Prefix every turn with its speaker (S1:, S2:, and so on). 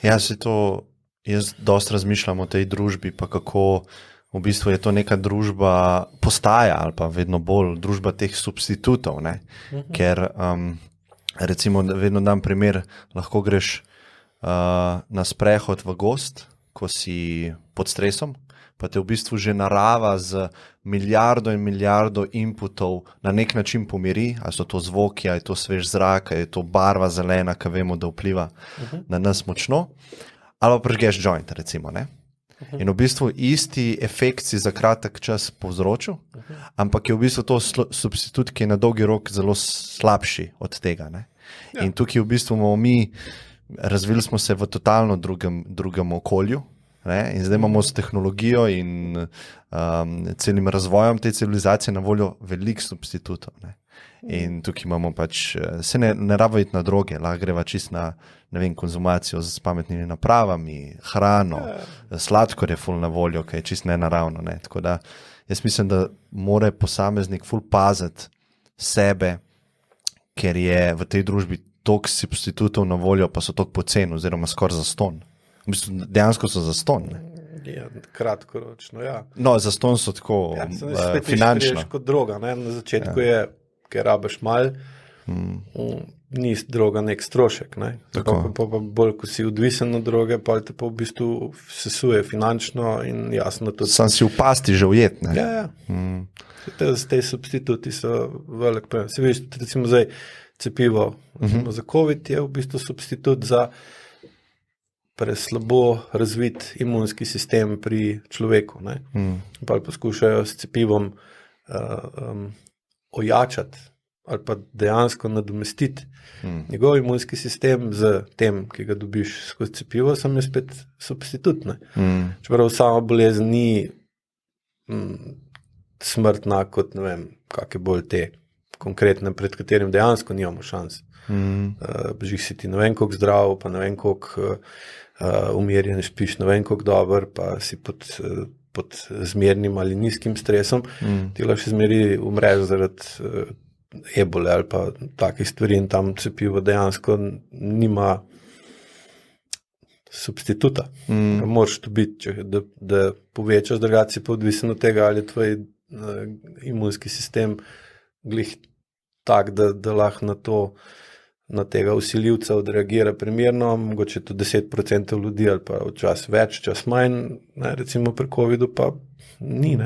S1: Ja, jaz dosti razmišljam o tej družbi, pa kako v bistvu je to neka družba, postaja ali pa vedno bolj družba teh substitutov, ne? Ker recimo, vedno dam primer, lahko greš na sprehod v gozd, ko si pod stresom, pa te v bistvu že narava z milijardo in milijardo inputov na nek način pomiri, ali so to zvoki, ali je to svež zrak, ali je to barva zelena, ki vemo, da vpliva na nas močno, ali pa prižgeš joint, recimo, ne? In v bistvu isti efekt si za kratek čas povzročil, ampak je v bistvu to substitut, ki je na dolgi rok zelo slabši od tega, ne? Ja. In tukaj v bistvu razvili smo se v totalno drugem okolju, ne? In zdaj imamo s tehnologijo in celim razvojem te civilizacije na voljo veliko substitutov, ne? In tukaj imamo pač, se ne rabo iti na droge, lahko greva čist na, ne vem, konzumacijo s pametnimi napravami, hrano, sladkor je ful na voljo, ki je čist nenaravno, ne? Tako da jaz mislim, da mora posameznik ful paziti sebe, ker je v tej družbi toliko substitutov na voljo, pa so toliko poceni, oziroma skoraj zastonj. V bistvu dejansko so zastonj, ne?
S2: Ja, kratkoročno, ja.
S1: No, zastonj so tako finančno.
S2: Kot droga, ne? Na začetku je, ker rabiš mal, ni droga nek strošek, ne? Pa bolj, ko si odvisen od droge, pa te pa v bistvu sesuje finančno in jasno tudi.
S1: Sam si v pasti že ujet, ne?
S2: Ja. Te substituti so velik problem. Se viš, recimo zdaj cepivo za COVID je v bistvu substitut za preslabo razvit imunski sistem pri človeku, ne? Pa poskušajo s cepivom ojačati ali pa dejansko nadomestiti njegov imunski sistem z tem, ki ga dobiš skozi cepivo, sam je spet substitut, ne? Čeprav sama bolezen ni smrtna kot, ne vem, kakje bolj te konkretne, pred katerim dejansko nimamo šans. Žih si ti ne vem koliko zdrav, pa ne vem koliko umirjen spiš, ne vem koliko dober, pa si pod zmernim ali nizkim stresom, ti lahko še zmeri umreš zaradi ebole ali pa takih stvari in tam cepivo dejansko nima substituta. Moraš to biti, da povečaš, drugače si pa odvisen od tega, ali je tvoj imunski sistem glih tak, da lahko na tega vsiljivca odreagira primerno, mogoče to 10% ljudi ali pa včasih več, včasih manj, ne, recimo pri covidu pa ni, ne.